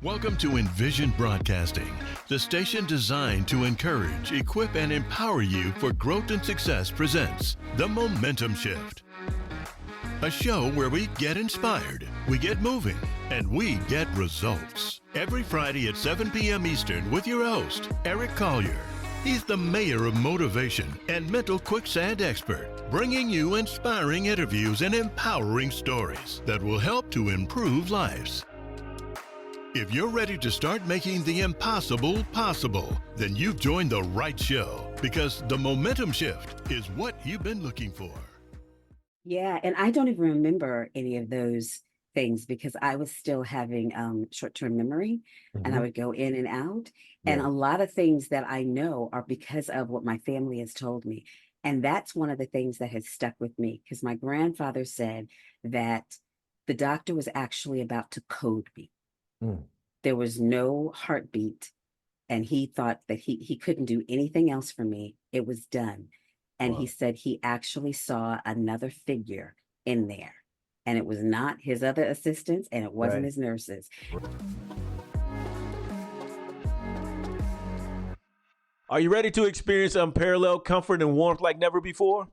Welcome to Envision Broadcasting, the station designed to encourage, equip, and empower you for growth and success presents The Momentum Shift. A show where we get inspired, we get moving, and we get results. Every Friday at 7 p.m. Eastern with your host, Eric Collier. He's the mayor of motivation and mental quicksand expert, bringing you inspiring interviews and empowering stories that will help to improve lives. If you're ready to start making the impossible possible, then you've joined the right show, because the momentum shift is what you've been looking for. Yeah, and I don't even remember any of those things because I was still having short-term memory, and I would go in and out. And a lot of things that I know are because of what my family has told me. And that's one of the things that has stuck with me, because my grandfather said that the doctor was actually about to code me. There was no heartbeat, and he thought that he couldn't do anything else for me. It was done. And he said he actually saw another figure in there, and it was not his other assistants, and it wasn't his nurses. Are you ready to experience unparalleled comfort and warmth like never before?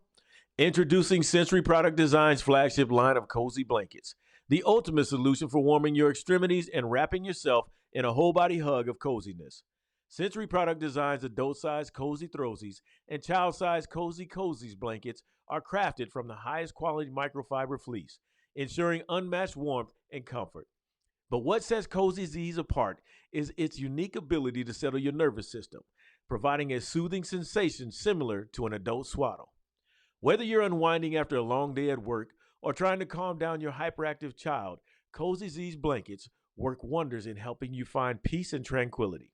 Introducing Sensory Product Design's flagship line of cozy blankets, the ultimate solution for warming your extremities and wrapping yourself in a whole body hug of coziness. Sensory Product Design's adult-sized cozy throzies and child-sized cozy cozies blankets are crafted from the highest quality microfiber fleece, ensuring unmatched warmth and comfort. But what sets Cozy Z's apart is its unique ability to settle your nervous system, providing a soothing sensation similar to an adult swaddle. Whether you're unwinding after a long day at work or trying to calm down your hyperactive child, Cozy Z's blankets work wonders in helping you find peace and tranquility.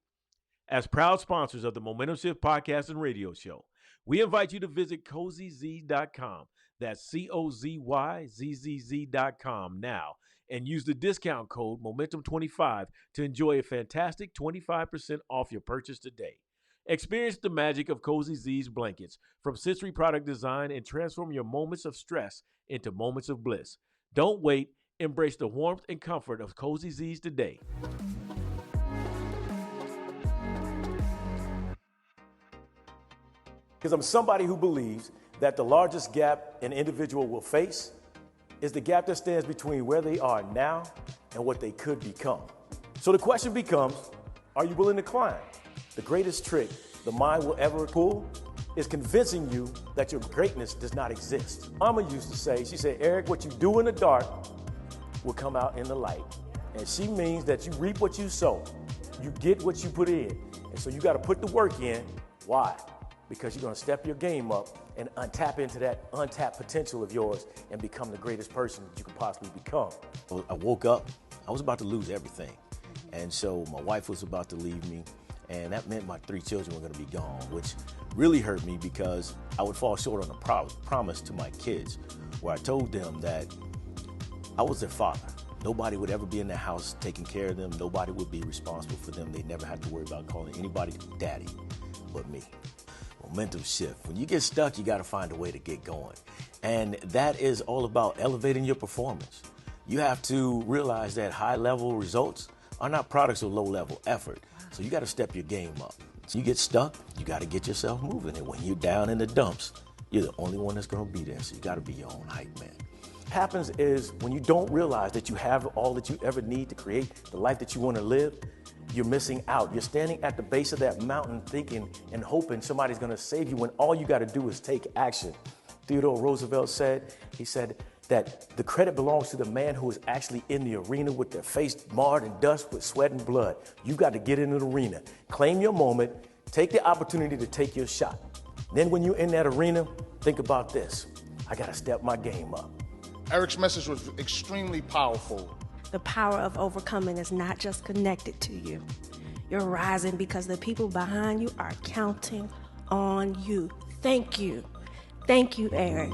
As proud sponsors of the Momentum Shift podcast and radio show, we invite you to visit CozyZ.com. That's CozyZZ.com now, and use the discount code Momentum25 to enjoy a fantastic 25% off your purchase today. Experience the magic of Cozy Z's blankets from Sensory Product Design and transform your moments of stress into moments of bliss. Don't wait. Embrace the warmth and comfort of Cozy Z's today. Because I'm somebody who believes that the largest gap an individual will face is the gap that stands between where they are now and what they could become. So the question becomes, are you willing to climb? The greatest trick the mind will ever pull is convincing you that your greatness does not exist. Mama used to say, she said, Eric, what you do in the dark will come out in the light. And she means that you reap what you sow. You get what you put in. And so you got to put the work in. Why? Because you're going to step your game up and tap into that untapped potential of yours and become the greatest person that you can possibly become. I woke up, I was about to lose everything. And so my wife was about to leave me, and that meant my 3 children were going to be gone, which really hurt me because I would fall short on a promise to my kids where I told them that I was their father. Nobody would ever be in their house taking care of them. Nobody would be responsible for them. They never had to worry about calling anybody daddy but me. Momentum shift. When you get stuck, you got to find a way to get going. And that is all about elevating your performance. You have to realize that high-level results are not products of low-level effort. So you got to step your game up. So you get stuck, you got to get yourself moving. And when you're down in the dumps, you're the only one that's going to be there. So you got to be your own hype man. What happens is when you don't realize that you have all that you ever need to create the life that you want to live, you're missing out. You're standing at the base of that mountain thinking and hoping somebody's going to save you when all you got to do is take action. Theodore Roosevelt said, he said that the credit belongs to the man who is actually in the arena with their face marred in dust with sweat and blood. You got to get into the arena, claim your moment, take the opportunity to take your shot. Then when you're in that arena, think about this. I got to step my game up. Eric's message was extremely powerful. The power of overcoming is not just connected to you. You're rising because the people behind you are counting on you. Thank you. Thank you, Eric.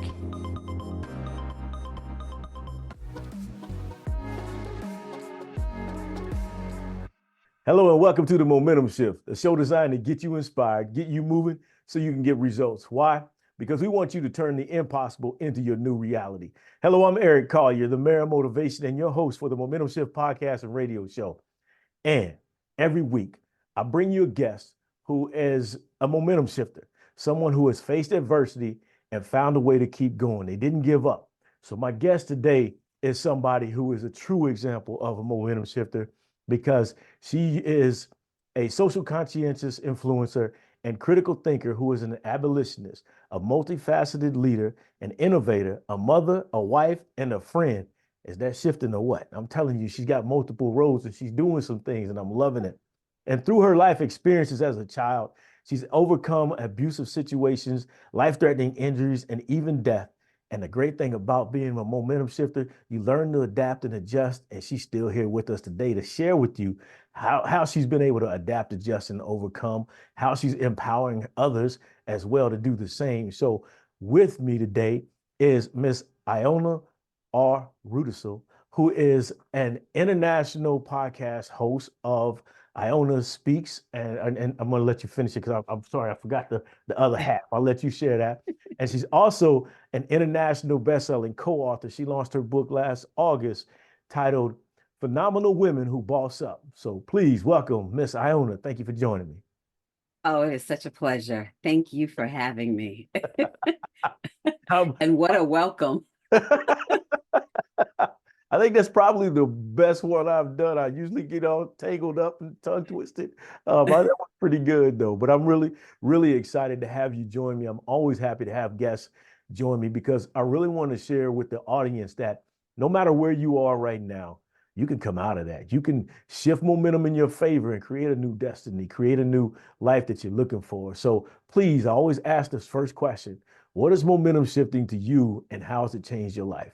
Hello and welcome to the Momentum Shift, a show designed to get you inspired, get you moving so you can get results. Why? Because we want you to turn the impossible into your new reality. Hello, I'm Eric Collier, the mayor of motivation and your host for the Momentum Shift podcast and radio show. And every week, I bring you a guest who is a momentum shifter, someone who has faced adversity and found a way to keep going. They didn't give up. So my guest today is somebody who is a true example of a momentum shifter because she is a social conscientious influencer and critical thinker who is an abolitionist, a multifaceted leader, an innovator, a mother, a wife, and a friend. Is that shifting or what? I'm telling you, she's got multiple roles and she's doing some things and I'm loving it. And through her life experiences as a child, she's overcome abusive situations, life-threatening injuries, and even death. And the great thing about being a momentum shifter, you learn to adapt and adjust. And she's still here with us today to share with you how she's been able to adapt, adjust, and overcome, how she's empowering others as well to do the same. So with me today is Miss Iona R. Rudisill, who is an international podcast host of Iona Speaks, and I'm going to let you finish it because I'm sorry, I forgot the other half. I'll let you share that. And she's also an international best-selling co-author. She launched her book last August titled Phenomenal Women Who Boss Up. So please welcome Miss Iona. Thank you for joining me. Oh, it is such a pleasure. Thank you for having me. Um, And what a welcome. I think that's probably the best one I've done. I usually get all tangled up and tongue twisted. That was pretty good though. But I'm really, really excited to have you join me. I'm always happy to have guests join me because I really want to share with the audience that no matter where you are right now, you can come out of that. You can shift momentum in your favor and create a new destiny, create a new life that you're looking for. So please, I always ask this first question. What is momentum shifting to you and how has it changed your life?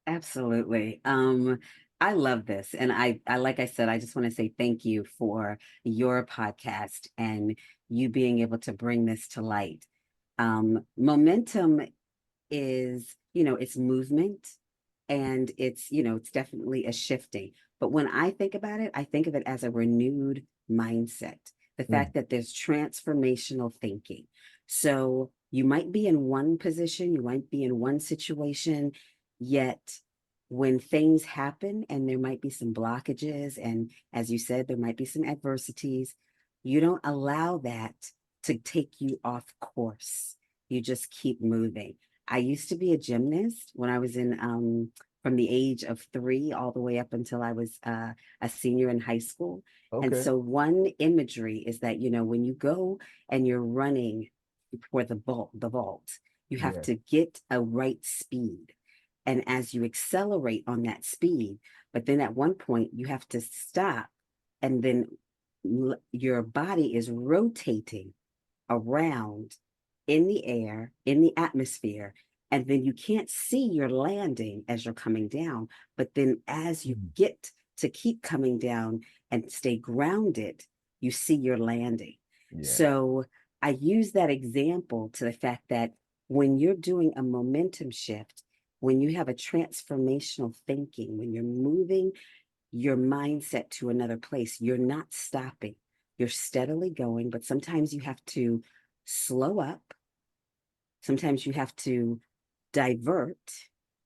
Absolutely. I love this. And I like I said, I just want to say thank you for your podcast and you being able to bring this to light. Momentum is, it's movement and it's definitely a shifting. But when I think about it, I think of it as a renewed mindset. The fact that there's transformational thinking. So you might be in one position, you might be in one situation, yet when things happen and there might be some blockages, and as you said, there might be some adversities, you don't allow that to take you off course. You just keep moving. I used to be a gymnast when I was in from the age of 3 all the way up until I was a senior in high school. And Okay. so one imagery is that, when you go and you're running for the vault, you have Yeah. to get a right speed. And as you accelerate on that speed, but then at one point you have to stop and then your body is rotating around in the air, in the atmosphere, and then you can't see your landing as you're coming down. But then as you get to keep coming down and stay grounded, you see your landing. Yeah. So I use that example to the fact that when you're doing a momentum shift, when you have a transformational thinking, when you're moving your mindset to another place, you're not stopping, you're steadily going, but sometimes you have to slow up. Sometimes you have to divert.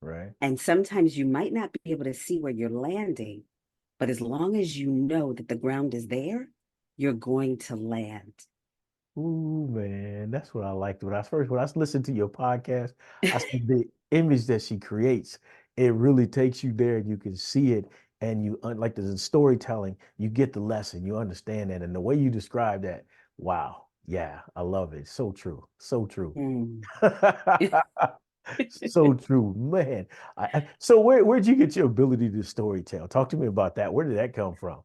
Right. And sometimes you might not be able to see where you're landing, but as long as you know that the ground is there, you're going to land. Ooh, man, that's what I liked. When I listened to your podcast, I said the image that she creates, it really takes you there. You can see it, and like the storytelling, you get the lesson, you understand that, and the way you describe that, wow, yeah, I love it. So true, so true, Mm. so true, man. So where'd you get your ability to storytell? Talk to me about that. Where did that come from?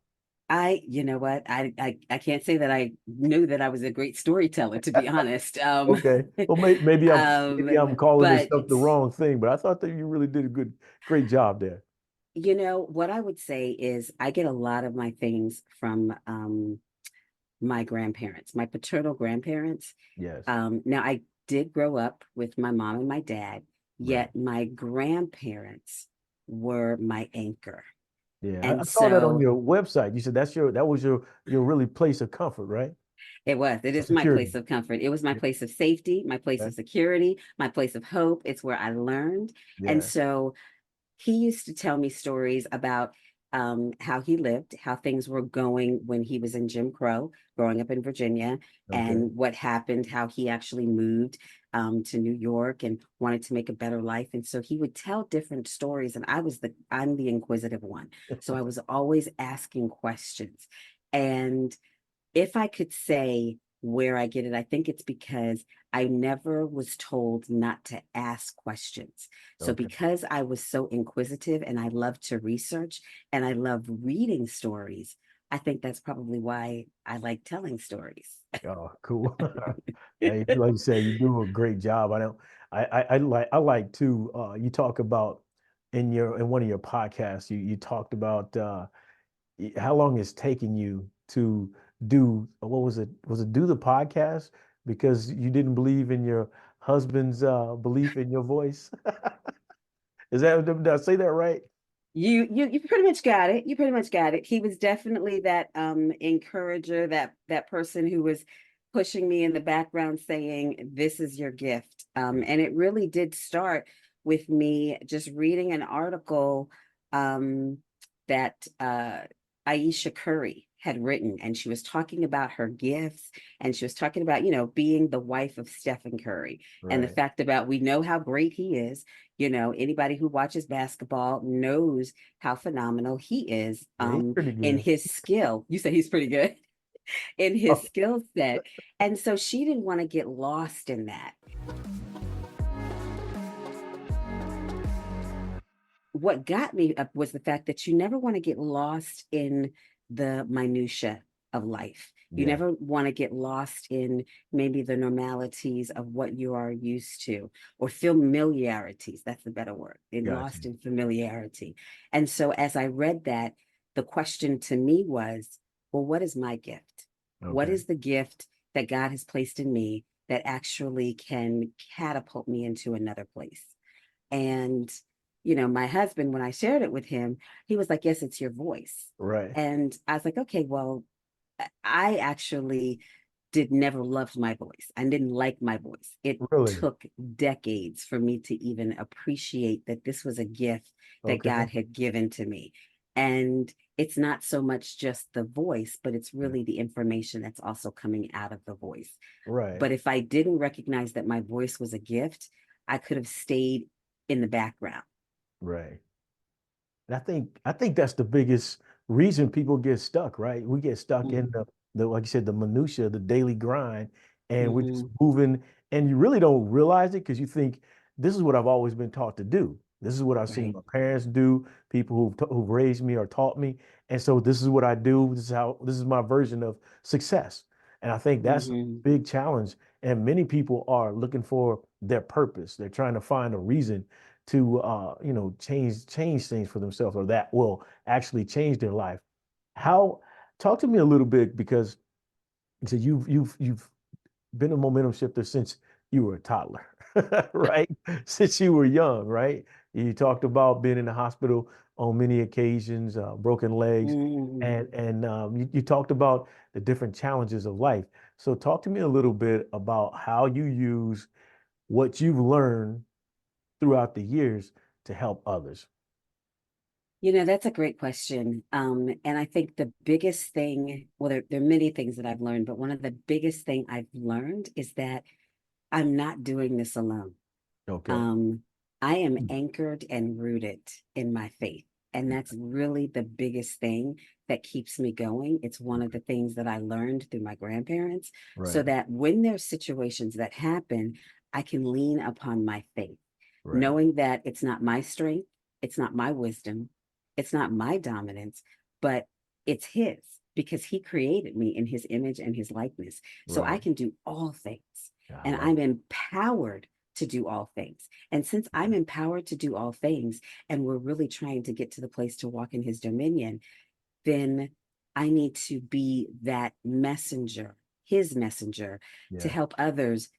You know what? I can't say that I knew that I was a great storyteller, to be honest. Okay. Well, maybe I'm calling this But stuff the wrong thing, but I thought that you really did a great job there. what I would say is I get a lot of my things from my grandparents, my paternal grandparents. Yes. Now I did grow up with my mom and my dad, Right. yet my grandparents were my anchor. Yeah. I And saw that on so your website. You said that was your really place of comfort, right? it Of is my security. place of comfort. It was my Yeah. place of safety, my place Okay. of security, my place of hope. It's where I learned. And Yeah. so he used to tell me stories about how he lived, how things were going when he was in Jim Crow, growing up in Virginia, and what happened, how he actually moved to New York and wanted to make a better life. And so he would tell different stories, and I'm the inquisitive one. So I was always asking questions. And if I could say where I get it, I think it's because I never was told not to ask questions. So because I was so inquisitive and I love to research and I love reading stories, I think that's probably why I like telling stories. Oh, cool. Hey, like you said, you do a great job. I like to you talk about in one of your podcasts, you talked about how long it's taking you to do what was it? Was it do the podcast because you didn't believe in your husband's belief in your voice? Did I say that right? You pretty much got it. You pretty much got it. He was definitely that encourager, that person who was pushing me in the background saying, this is your gift. And it really did start with me just reading an article that Aisha Curry had written, and she was talking about her gifts, and she was talking about, being the wife of Stephen Curry, and the fact about we know how great he is. Anybody who watches basketball knows how phenomenal he is He's pretty in good. his skill. You said he's pretty good in his Oh, skill set. And so she didn't want to get lost in that. What got me up was the fact that you never want to get lost in the minutia of life. You yeah, never want to get lost in maybe the normalities of what you are used to, or familiarities. That's the better word. gotcha. Lost in familiarity. And so as I read that, the question to me was, well, what is my gift? What Okay. is the gift that God has placed in me that actually can catapult me into another place? And, my husband, when I shared it with him, he was like, yes, it's your voice. Right. And I was like, okay, well, I actually did never loved my voice. I didn't like my voice. It Really? took decades for me to even appreciate that this was a gift that Okay. God had given to me. And it's not so much just the voice, but it's Yeah. really the information that's also coming out of the voice. Right. But if I didn't recognize that my voice was a gift, I could have stayed in the background. Right. And I think that's the biggest reason people get stuck, right? We get stuck in Mhm. the like you said, the minutia, the daily grind, and we're just Mhm. moving, and you really don't realize it because you think this is what I've always been taught to do. This is what I've seen Right. my parents do, people who've raised me or taught me, and so this is what I do. This is my version of success, and I think that's a Mhm. big challenge. And many people are looking for their purpose. They're trying to find a reason to change things for themselves or that will actually change their life. How Talk to me a little bit because so you've been a momentum shifter since you were a toddler, right? Since you were young, right? You talked about being in the hospital on many occasions, broken legs, Mhm. and you talked about the different challenges of life. So talk to me a little bit about how you use what you've learned throughout the years to help others. That's a great question. And I think the biggest thing, well, there are many things that I've learned, but one of the biggest thing I've learned is that I'm not doing this alone. Okay. Um, I am Mm. anchored and rooted in my faith. And that's really the biggest thing that keeps me going. It's one of Okay. the things that I learned through my grandparents, so Right. that when there's situations that happen, I can lean upon my faith, Right. knowing that it's not my strength, it's not my wisdom, it's not my dominance, but it's his, because he created me in his image and his likeness. So I Right. can do all things, Yeah, I and love I'm empowered to do all things. And since I'm empowered to do all things, and we're really trying to get to the place to walk in his dominion, then I need to be that messenger, his messenger, it. to Yeah. help others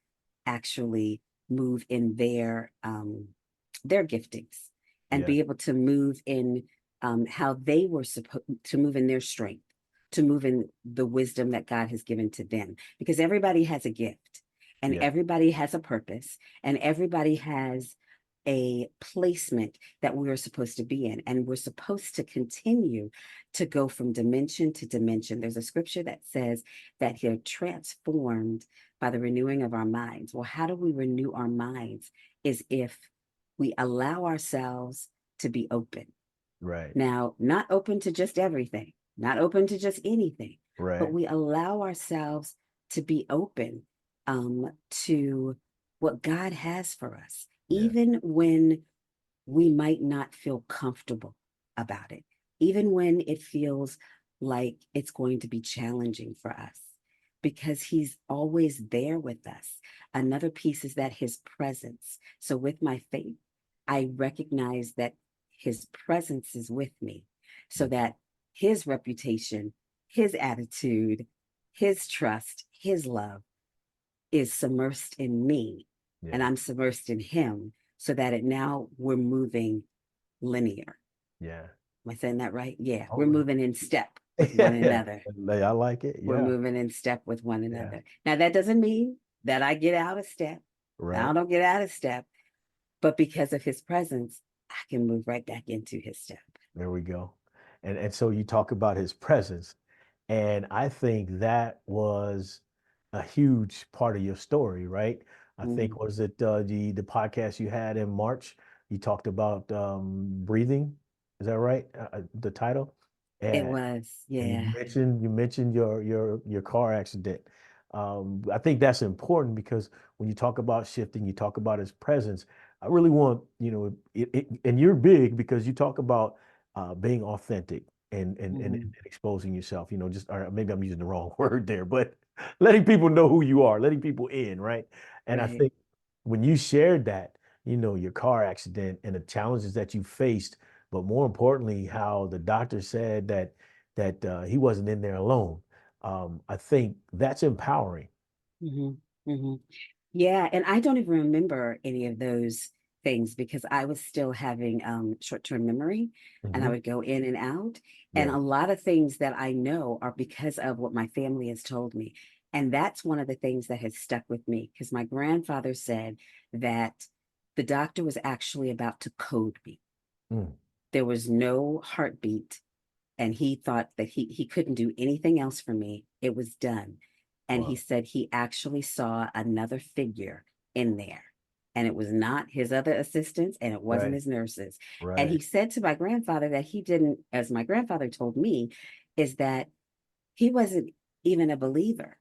actually move in their giftings, and Yeah. be able to move in how they were supposed to move in their strength, to move in the wisdom that God has given to them, because everybody has a gift, and Yeah. everybody has a purpose, and everybody has a placement that we were supposed to be in. And we're supposed to continue to go from dimension to dimension. There's a scripture that says that you're transformed by the renewing of our minds. Well, how do we renew our minds? Is if we allow ourselves to be open. Right. Now, not open to just everything, not open to just anything, Right. but we allow ourselves to be open to what God has for us, even when we might not feel comfortable about it, even when it feels like it's going to be challenging for us, because he's always there with us. Another piece is that his presence. So with my faith, I recognize that his presence is with me, so that his reputation, his attitude, his trust, his love is submersed in me, and I'm submersed in him, so that now we're moving linear. Yeah. Am I saying that right? Yeah, we're moving in step with one another. I like it. We're moving in step with one another. Now, that doesn't mean that I get out of step. Right. I don't get out of step, but because of his presence, I can move right back into his step. There we go. And so you talk about his presence, and I think that was a huge part of your story, right? I think, was it the podcast you had in March? You talked about breathing. Is that right? The title? And, It was, yeah. and you mentioned your car accident. I think that's important, because when you talk about shifting, you talk about his presence. I really want, and you're big because you talk about being authentic and exposing yourself, or maybe I'm using the wrong word there, but letting people know who you are, letting people in, right? And I think when you shared that, your car accident and the challenges that you faced, but more importantly, how the doctor said that he wasn't in there alone. I think that's empowering. Yeah, and I don't even remember any of those things because I was still having short-term memory, and I would go in and out. And a lot of things that I know are because of what my family has told me. And that's one of the things that has stuck with me, because my grandfather said that the doctor was actually about to code me. There was no heartbeat, and he thought that he couldn't do anything else for me. It was done. And he said he actually saw another figure in there, and it was not his other assistants, and it wasn't his nurses. And he said to my grandfather that he didn't, as my grandfather told me, is that he wasn't even a believer,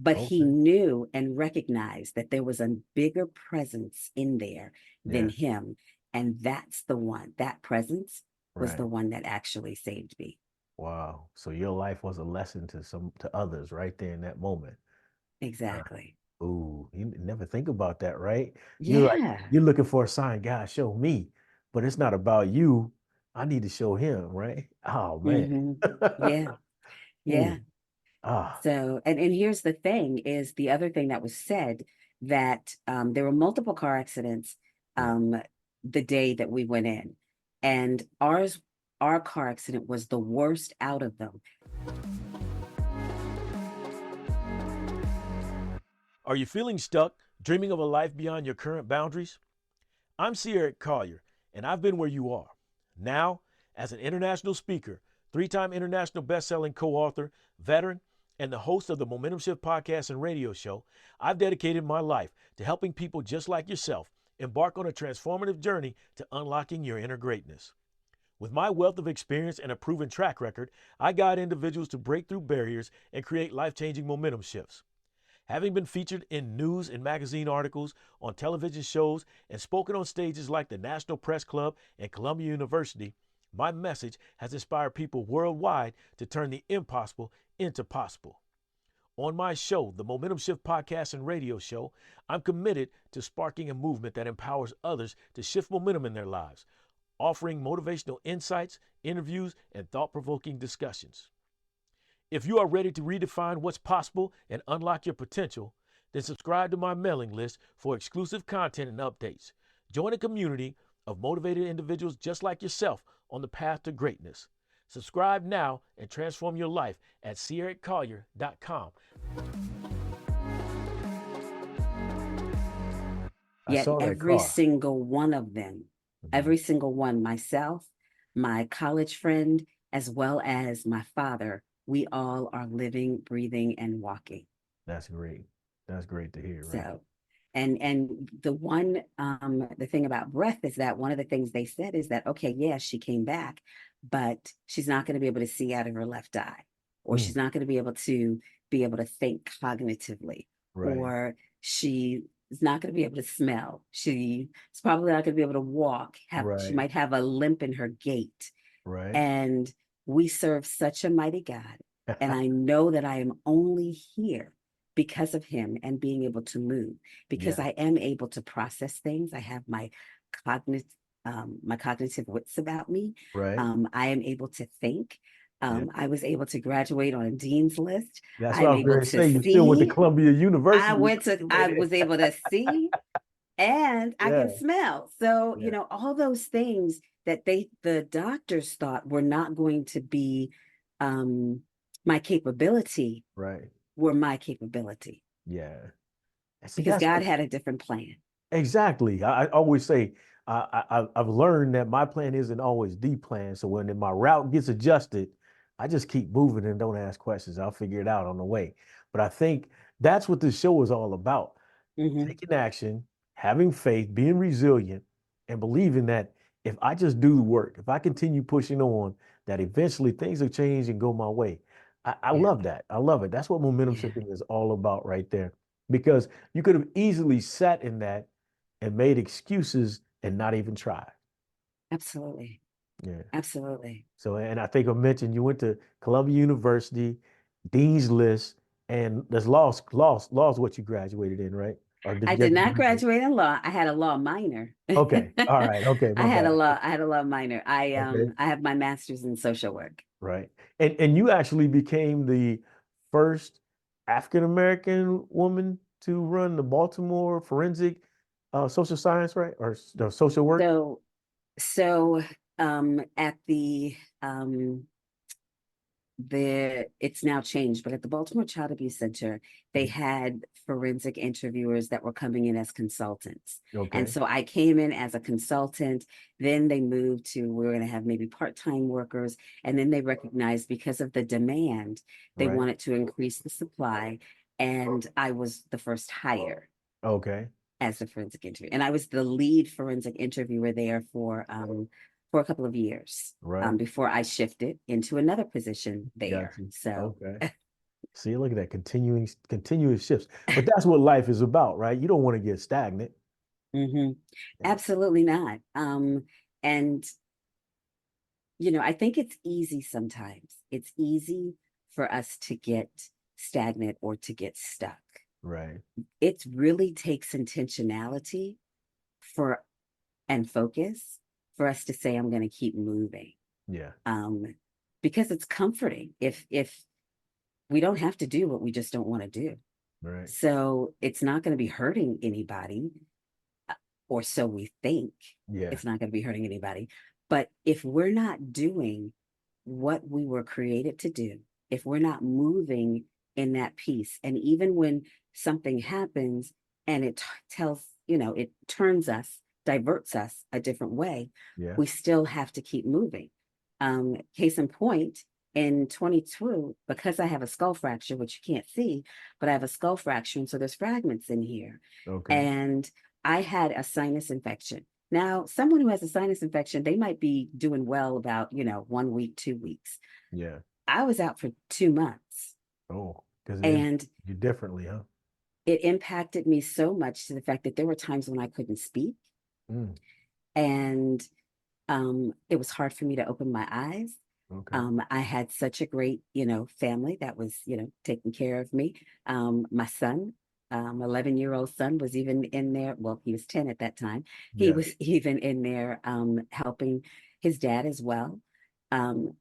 but he knew and recognized that there was a bigger presence in there than him. And that's the one, that presence was the one that actually saved me. Wow. So your life was a lesson to others right there in that moment. Exactly. Ooh, you never think about that, right? Yeah. You're looking for a sign, God, show me, but it's not about you. I need to show him, right? Oh man. Yeah. Yeah. Ah. So, and here's the thing, is the other thing that was said, that there were multiple car accidents the day that we went in, and our car accident was the worst out of them. Are you feeling stuck, dreaming of a life beyond your current boundaries? I'm Collier, and I've been where you are. Now, as an international speaker, 3-time international best-selling co-author, veteran, and the host of the Momentum Shift podcast and radio show, I've dedicated my life to helping people just like yourself embark on a transformative journey to unlocking your inner greatness. With my wealth of experience and a proven track record, I guide individuals to break through barriers and create life-changing momentum shifts. Having been featured in news and magazine articles, on television shows, and spoken on stages like the National Press Club and Columbia University, my message has inspired people worldwide to turn the impossible into possible. On my show, the Momentum Shift podcast and radio show, I'm committed to sparking a movement that empowers others to shift momentum in their lives, offering motivational insights, interviews, and thought-provoking discussions. If you are ready to redefine what's possible and unlock your potential, then subscribe to my mailing list for exclusive content and updates. Join a community of motivated individuals just like yourself on the path to greatness. Subscribe now and transform your life at CericCollier.com. I Yet saw that every car. single one of them, every single one, myself, my college friend, as well as my father, we all are living, breathing, and walking. That's great. That's great to hear, right? So, and the thing about breath is that one of the things they said is that, okay, yeah, she came back, but she's not going to be able to see out of her left eye, or she's not going to be able to think cognitively, Right. or she is not going to be able to smell. She's probably not going to be able to walk. She Right. might have a limp in her gait. Right. And we serve such a mighty God. And I know that I am only here because of him and being able to move, because Yeah. I am able to process things. I have cognitive, my cognitive wits about me. Right. I am able to think. Yeah. I was able to graduate on a dean's list. That's what I I'm was able going to to say. You still went to see. Columbia University. I was able to see, and I Yeah. can smell. So, Yeah. all those things that the doctors thought were not going to be my capability Right. were my capability, Yeah. And see, because that's God what, had a different plan. exactly. I always say, I've learned that my plan isn't always the plan. So when my route gets adjusted, I just keep moving and don't ask questions. I'll figure it out on the way. But I think that's what this show is all about. Mhm. Taking action, having faith, being resilient, and believing that if I just do the work, if I continue pushing on, that eventually things will change and go my way. I Yeah. love that. I love it. That's what momentum Yeah. shifting is all about right there. Because you could have easily sat in that and made excuses and not even tried. Absolutely. Yeah. Absolutely. So, and I think I mentioned you went to Columbia University, Dean's List, and there's law's what you graduated in, right? Or did I you get did a not degree? graduate in law. I had a law minor. Okay. All right. Okay. My bad. I had a law minor. Okay. I have my master's in social work. Right. And you actually became the first African American woman to run the Baltimore forensic social science, right? Or the social work? So so at it's now changed, but at the Baltimore Child Abuse Center, they had forensic interviewers that were coming in as consultants. And Okay. so I came in as a consultant. Then they moved to, we were going to have maybe part-time workers. And then they recognized, because of the demand, they Right. wanted to increase the supply. And I was the first hire Okay. as a forensic interviewer. And I was the lead forensic interviewer there for a couple of years, Right. before I shifted into another position there. Got you. So Okay. See, look at that continuous shifts. But that's what life is about, right? You don't want to get stagnant. mhm, Yeah. absolutely not. And I think it's easy sometimes. It's easy for us to get stagnant or to get stuck. Right. It really takes intentionality for and focus for us to say, I'm going to keep moving. Yeah. Because it's comforting if we don't have to do what we just don't want to do. Right. So it's not going to be hurting anybody, or so we think. Yeah. It's not going to be hurting anybody. But if we're not doing what we were created to do, if we're not moving in that piece, and even when something happens and it tells, it turns us, diverts us a different way, Yeah. we still have to keep moving. Case in point, in 22, because I have a skull fracture, which you can't see, but I have a skull fracture, and so there's fragments in here. Okay. And I had a sinus infection. Now, someone who has a sinus infection, they might be doing well about, 1 week, 2 weeks. Yeah. I was out for 2 months, Oh, because it and impacted you differently, huh? it impacted me so much, to the fact that there were times when I couldn't speak, Mm. and it was hard for me to open my eyes. Okay. I had such a great, family that was, taking care of me. My son, 11-year-old son, was even in there. Well, he was 10 at that time. He Yeah. was even in there, helping his dad as well.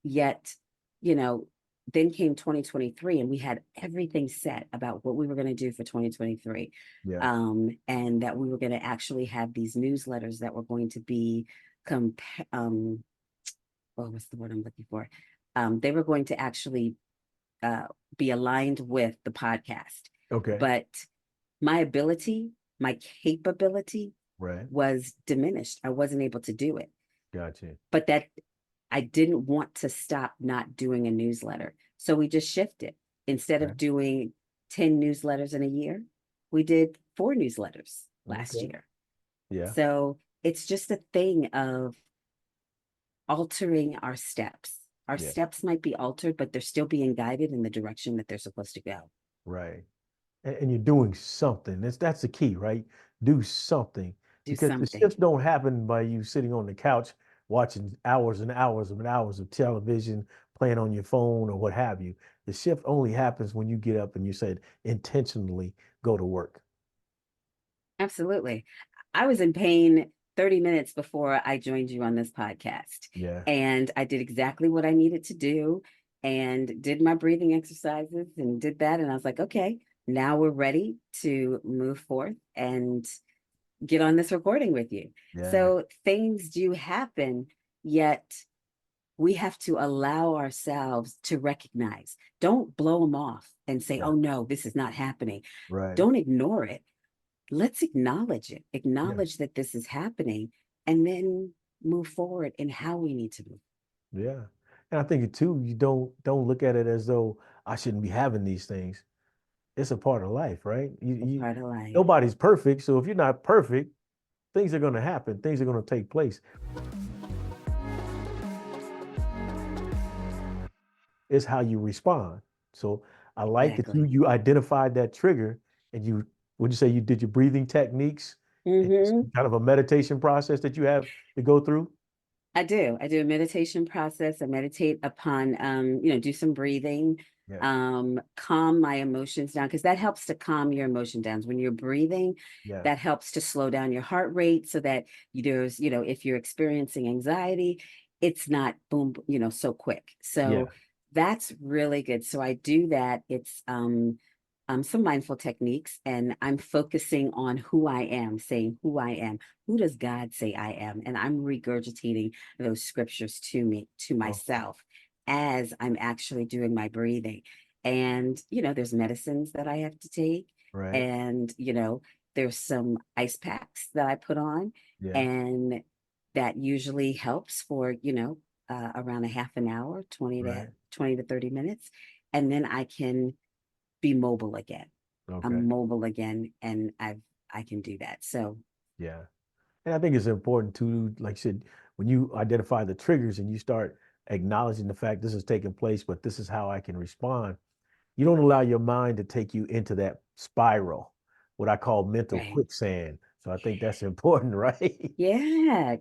Yet, you know, then came 2023, and we had everything set about what we were going to do for 2023. Yeah. And that we were going to actually have these newsletters that were going to be what's the word I'm looking for? They were going to actually be aligned with the podcast. Okay. But my ability, my capability was diminished. I wasn't able to do it. Gotcha. But that I didn't want to stop not doing a newsletter. So we just shifted. Instead of doing 10 newsletters in a year, we did 4 newsletters last year. Yeah. So it's just a thing of altering our steps. Our steps might be altered, but they're still being guided in the direction that they're supposed to go. Right. And you're doing something. That's the key, right? Do something. Do Because the something. shifts don't happen by you sitting on the couch watching hours and hours and hours of television, playing on your phone or what have you. The shift only happens when you get up and you said intentionally go to work. Absolutely. I was in pain 30 minutes before I joined you on this podcast. Yeah. And I did exactly what I needed to do and did my breathing exercises and did that. And I was like, okay, now we're ready to move forth and get on this recording with you. Yeah. So things do happen, yet we have to allow ourselves to recognize. Don't blow them off and say, oh no, this is not happening. Right. Don't ignore it. Let's acknowledge it. Acknowledge that this is happening and then move forward in how we need to move. Yeah. And I think too, you don't look at it as though I shouldn't be having these things. It's a part of life, right? Part of life. Nobody's perfect. So if you're not perfect, things are going to happen. Things are going to take place. It's how you respond. So I like that you identified that trigger and would you say you did your breathing techniques? Mm-hmm. Kind of a meditation process that you have to go through? I do a meditation process. I meditate upon, do some breathing, calm my emotions down, because that helps to calm your emotion down. When you're breathing, that helps to slow down your heart rate so that there's, if you're experiencing anxiety, it's not boom, so quick. So that's really good. So I do that. It's some mindful techniques, and I'm focusing on who I am, saying who I am. Who does God say I am? And I'm regurgitating those scriptures to myself as I'm actually doing my breathing. And, there's medicines that I have to take. Right. And, there's some ice packs that I put on. And that usually helps for, around a half an hour, 20 to 30 minutes. And then I can be mobile again. I'm mobile again, and I can do that. So yeah. And I think it's important to, like you said, when you identify the triggers and you start acknowledging the fact this is taking place, but this is how I can respond, you don't allow your mind to take you into that spiral, what I call mental quicksand. So I think that's important, right? Yeah,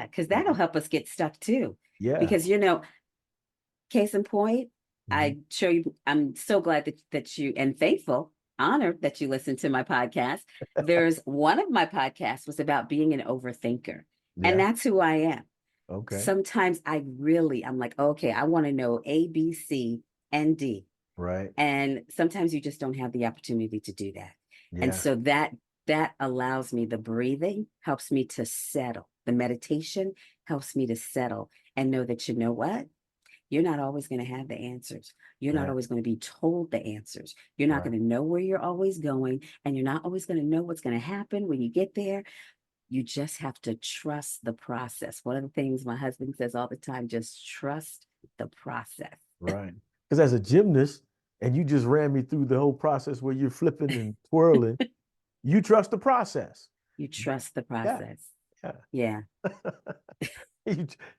because that'll help us get stuck too. Yeah. Because, case in point, I show you, I'm so glad that you, and thankful, honored that you listened to my podcast. There's one of my podcasts was about being an overthinker. And that's who I am. Okay. Sometimes I'm like, okay, I want to know A, B, C, and D. Right. And sometimes you just don't have the opportunity to do that. And so that allows me, the breathing helps me to settle. The meditation helps me to settle and know that, what? You're not always going to have the answers. You're not always going to be told the answers. You're not going to know where you're always going, and you're not always going to know what's going to happen when you get there. You just have to trust the process. One of the things my husband says all the time, just trust the process. Right. Because as a gymnast, and you just ran me through the whole process where you're flipping and twirling, you trust the process. You trust the process. Yeah.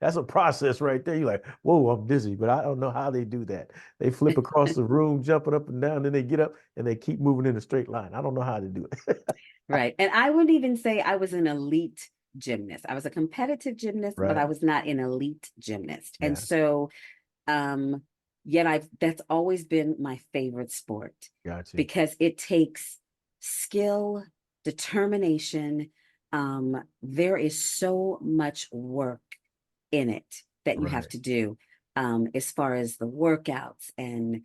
That's a process right there. You're like, whoa, I'm dizzy, but I don't know how they do that. They flip across the room, jumping up and down, then they get up and they keep moving in a straight line. I don't know how to do it. Right. And I wouldn't even say I was an elite gymnast. I was a competitive gymnast, but I was not an elite gymnast. And so, yet that's always been my favorite sport. Gotcha. Because it takes skill, determination. There is so much work in it that you have to do, as far as the workouts and,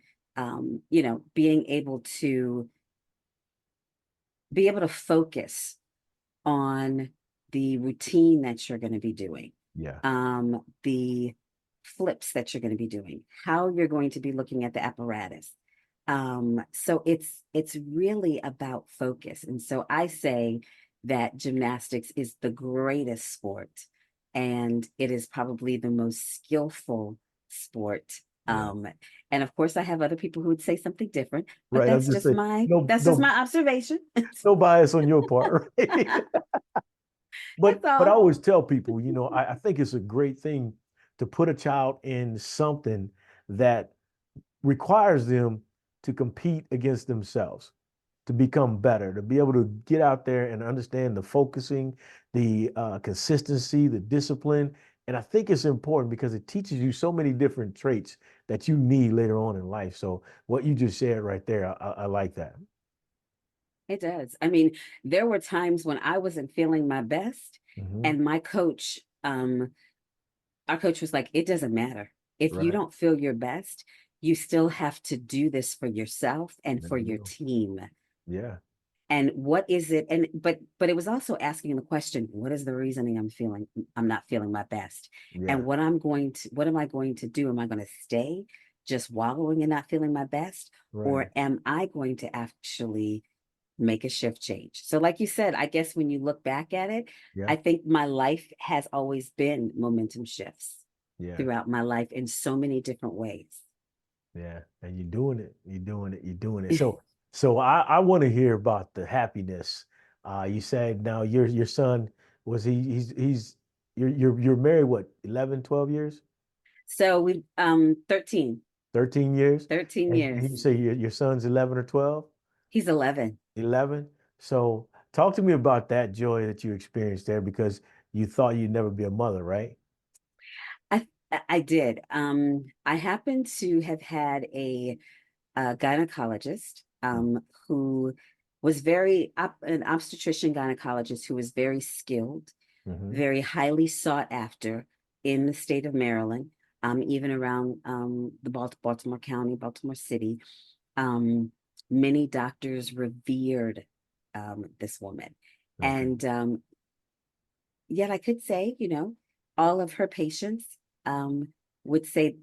being able to focus on the routine that you're going to be doing. The flips that you're going to be doing, how you're going to be looking at the apparatus. So it's really about focus. And so I say, that gymnastics is the greatest sport, and it is probably the most skillful sport. And of course, I have other people who would say something different, but Right. I'm just saying, that's just my observation. no bias on your part, right? That's But I all. always tell people, I think it's a great thing to put a child in something that requires them to compete against themselves, to become better, to be able to get out there and understand the focusing, the consistency, the discipline. And I think it's important because it teaches you so many different traits that you need later on in life. So what you just shared right there, I like that. It does. I mean, there were times when I wasn't feeling my best, and my coach, our coach was like, it doesn't matter. If you Right. don't feel your best, you still have to do this for yourself and There for you your go. team. Yeah. And what is it? And but it was also asking the question, what is the reasoning I'm not feeling my best? Yeah. And what am I going to do? Am I going to stay just wallowing and not feeling my best? Right. Or am I going to actually make a shift change? So like you said, I guess when you look back at it, Yeah. I think my life has always been momentum shifts Yeah. throughout my life in so many different ways. Yeah. And you're doing it. You're doing it. You're doing it. So I want to hear about the happiness. You said now your son was he's you're married what 11, 12 years? So we 13 13 years? 13 And years. you say your son's 11 or 12? He's 11. 11. So talk to me about that joy that you experienced there because you thought you'd never be a mother, right? I did. I happen to have had a gynecologist who was an obstetrician gynecologist who was very skilled, very highly sought after in the state of Maryland, even around the Baltimore County, Baltimore City. Many doctors revered this woman. Okay. And yet I could say, all of her patients would say,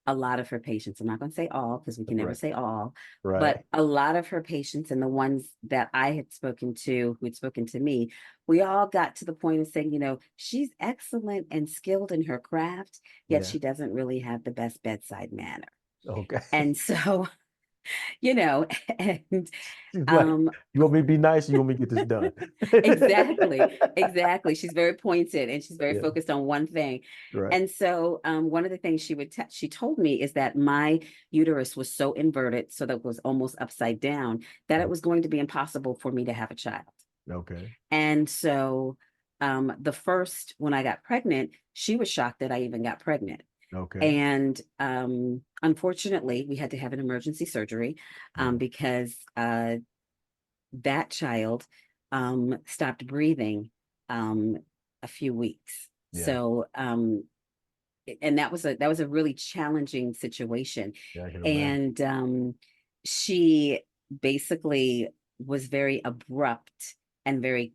a lot of her patients, I'm not going to say all because we can never Right. say all, Right. but a lot of her patients and the ones that I had spoken to, who had spoken to me, we all got to the point of saying, she's excellent and skilled in her craft, yet Yeah. she doesn't really have the best bedside manner. Okay. And so, and She's like, you want me to be nice or you want me to get this done? exactly. She's very pointed and she's very Yeah. focused on one thing. Right. And so one of the things she told me is that my uterus was so inverted, so that it was almost upside down, that it was going to be impossible for me to have a child. Okay. And so when I got pregnant, she was shocked that I even got pregnant. Okay. And unfortunately, we had to have an emergency surgery because that child stopped breathing a few weeks. Yeah. So and that was a really challenging situation. Yeah, I can imagine. And she basically was very abrupt and very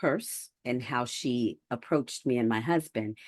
terse in how she approached me and my husband.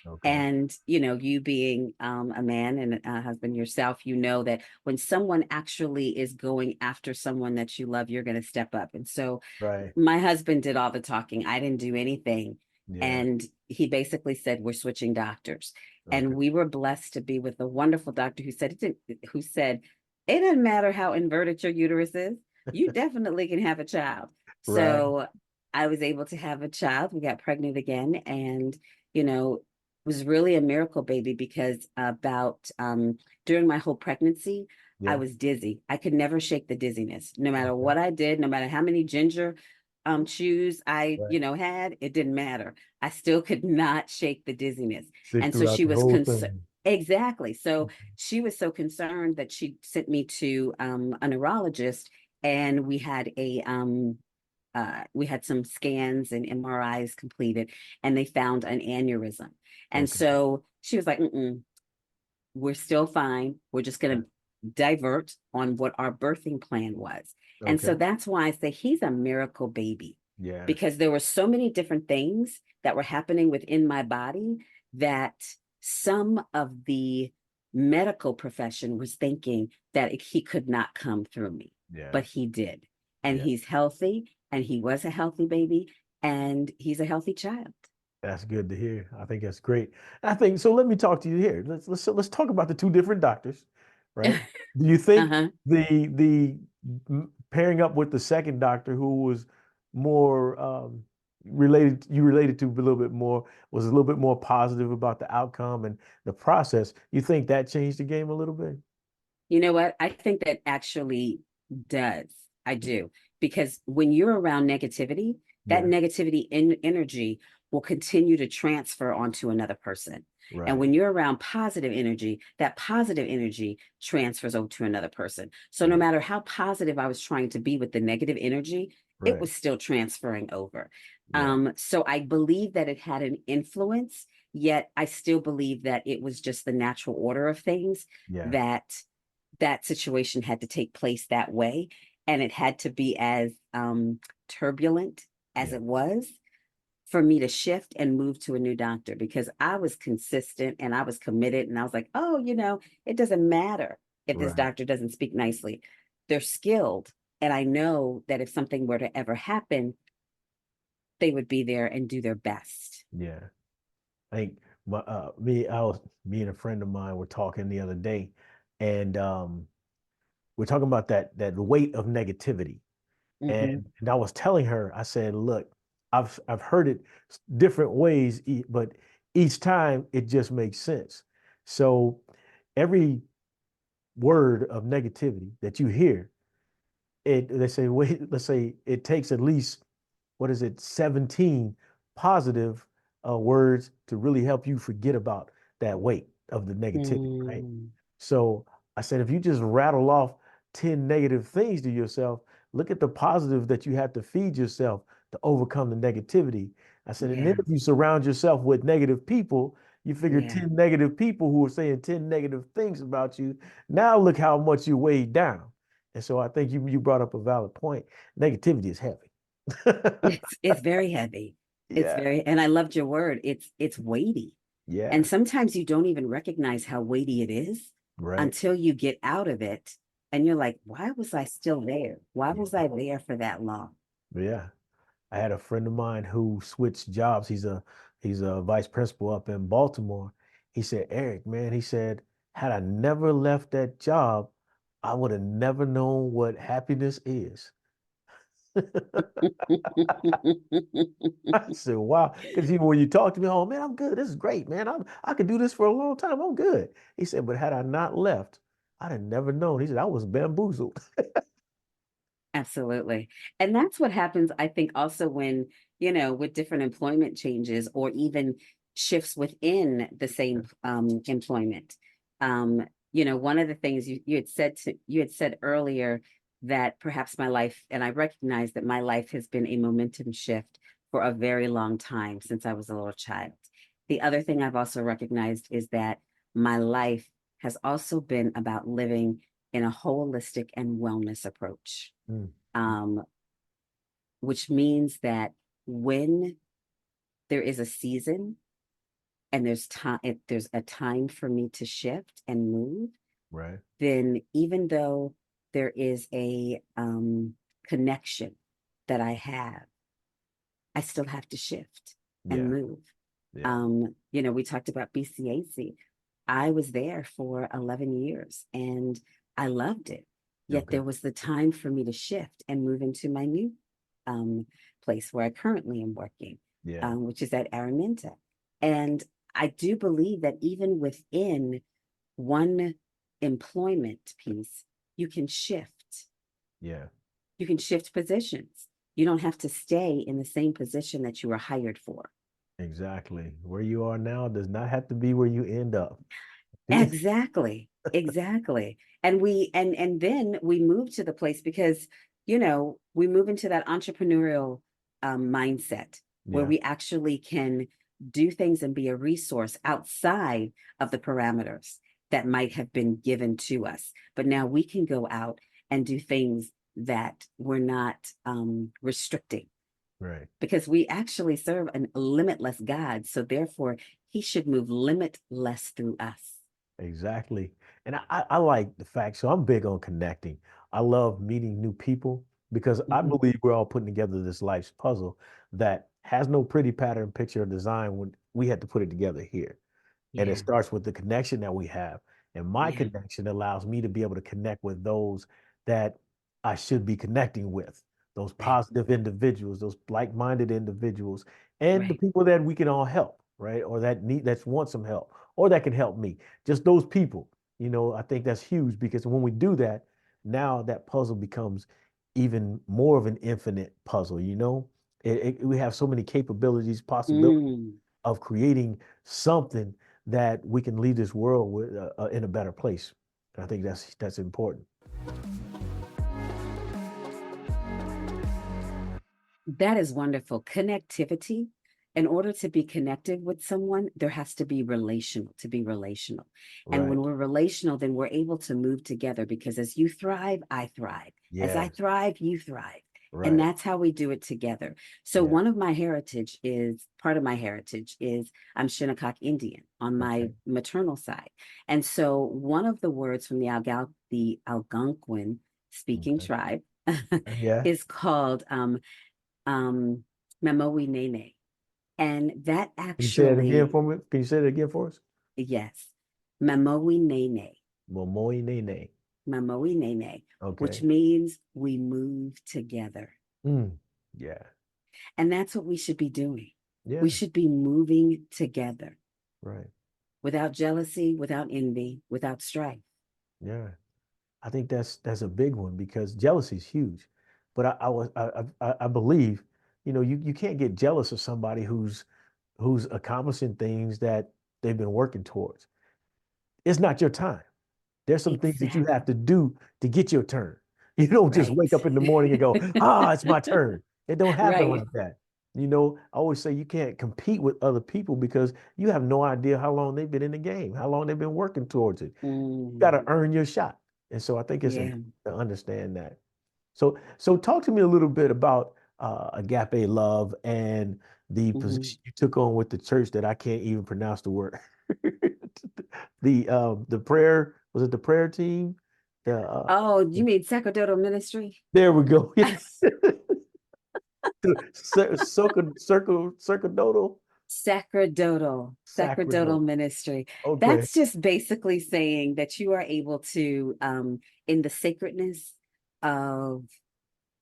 Okay. And, you being a man and a husband yourself, that when someone actually is going after someone that you love, you're going to step up. And so Right. my husband did all the talking. I didn't do anything. Yeah. And he basically said, we're switching doctors. Okay. And we were blessed to be with a wonderful doctor who said, it doesn't matter how inverted your uterus is. You definitely can have a child. Right. So I was able to have a child. We got pregnant again. And, was really a miracle baby because during my whole pregnancy, Yeah. I was dizzy. I could never shake the dizziness. No matter what I did, no matter how many ginger chews I, Right. had, it didn't matter. I still could not shake the dizziness. Sick And so throughout she the was whole concerned. thing. Exactly. So she was so concerned that she sent me to a neurologist, and we had some scans and MRIs completed, and they found an aneurysm. And Okay. so she was like, we're still fine. We're just going to divert on what our birthing plan was. And so Okay. that's why I say he's a miracle baby, Yeah. because there were so many different things that were happening within my body that some of the medical profession was thinking that he could not come through me, but he did. And he's healthy, and he was a healthy baby, and he's a healthy child. That's good to hear. I think that's great. I think so. Let me talk to you here. Let's talk about the two different doctors, right? Do you think the pairing up with the second doctor, who was more related to a little bit more, was a little bit more positive about the outcome and the process? You think that changed the game a little bit? You know what? I think that actually does. I do. Because when you're around negativity, that negativity energy will continue to transfer onto another person. And when you're around positive energy, that positive energy transfers over to another person. So no matter how positive I was trying to be with the negative energy, it was still transferring over. So I believe that it had an influence, yet I still believe that it was just the natural order of things, that situation had to take place that way. And it had to be as turbulent as it was for me to shift and move to a new doctor, because I was consistent and I was committed, and I was like, oh, it doesn't matter if this doctor doesn't speak nicely. They're skilled. And I know that if something were to ever happen, they would be there and do their best. Yeah. I think me and a friend of mine were talking the other day, and we're talking about that weight of negativity. And I was telling her, I said, look, I've heard it different ways, but each time it just makes sense. So every word of negativity that you hear, let's say it takes at least, 17 positive words to really help you forget about that weight of the negativity, right? So I said, if you just rattle off 10 negative things to yourself, look at the positive that you have to feed yourself to overcome the negativity. I said, and then if you surround yourself with negative people, you figure 10 negative people who are saying 10 negative things about you. Now look how much you weighed down. And so I think you brought up a valid point. Negativity is heavy. It's very heavy. It's very, and I loved your word. It's weighty. Yeah. And sometimes you don't even recognize how weighty it is until you get out of it. And you're like, why was I still there? Why was I there for that long? Yeah. I had a friend of mine who switched jobs. He's a vice principal up in Baltimore. He said, Eric, man, he said, had I never left that job, I would have never known what happiness is. I said, wow. Because even when you talk to me, oh man, I'm good. This is great, man. I could do this for a long time. I'm good. He said, but had I not left, I'd have never known. He said, I was bamboozled. Absolutely. And that's what happens, I think, also when, with different employment changes or even shifts within the same employment. One of the things you had said earlier, that perhaps my life, and I recognize that my life has been a momentum shift for a very long time since I was a little child. The other thing I've also recognized is that my life has also been about living in a holistic and wellness approach, which means that when there is a season and there's time, if there's a time for me to shift and move, then even though there is a connection that I have, I still have to shift and move. We talked about BCAC. I was there for 11 years and I loved it. Yet there was the time for me to shift and move into my new place where I currently am working, which is at Araminta. And I do believe that even within one employment piece, you can shift. You can shift positions. You don't have to stay in the same position that you were hired for. Exactly. Where you are now does not have to be where you end up. Exactly. And then we move to the place because, we move into that entrepreneurial mindset where we actually can do things and be a resource outside of the parameters that might have been given to us. But now we can go out and do things that we're not restricting. Because we actually serve a limitless God. So therefore, he should move limitless through us. Exactly. And I like the fact, so I'm big on connecting. I love meeting new people because I Mhm. believe we're all putting together this life's puzzle that has no pretty pattern, picture, or design when we had to put it together here. And it Yeah, starts with the connection that we have. And my yeah, connection allows me to be able to connect with those that I should be connecting with, those right, positive individuals, those like-minded individuals, and the right. people that we can all help, right? Or that want some help, or that can help me. Just those people. I think that's huge because when we do that, now that puzzle becomes even more of an infinite puzzle, we have so many capabilities, possibilities Mm. of creating something that we can leave this world with in a better place. I think that's important. That is wonderful. Connectivity. In order to be connected with someone, there has to be relational to be relational. And when Right. we're relational, then we're able to move together because as you thrive, I thrive. As I Yes. thrive, you thrive. And Right. that's how we do it together. So Yeah. one of my heritage is part of my heritage is I'm Shinnecock Indian on my Okay. maternal side. And so one of the words from the Algonquin speaking Okay. tribe Yeah. is called um, Memowi Nene. And that Can you say it again actually, for me? Can you say it again for us? yes, Memowi Nene, Momoy Nene. Memowi Nene, which Okay. means we move together. Mm. Yeah. And that's what we should be doing. We Yeah. should be moving together Right. without jealousy, without envy, without strife. Yeah. I think that's a big one because jealousy is huge. But I believe, you can't get jealous of somebody who's accomplishing things that they've been working towards. It's not your time. There's some things that you have Exactly. to do to get your turn. You don't just Right. wake up in the morning and go, it's my turn. It don't happen Right. like that. I always say you can't compete with other people because you have no idea how long they've been in the game, how long they've been working towards it. You got Mm, to earn your shot. And so I think it's yeah. important to understand that. So talk to me a little bit about agape love and the Mhm. position you took on with the church that I can't even pronounce the word. The prayer, was it the prayer team? Oh, you mean sacerdotal ministry? There we go. Circle Sacerdotal sacerdotal. ministry. Okay. That's just basically saying that you are able to, in the sacredness of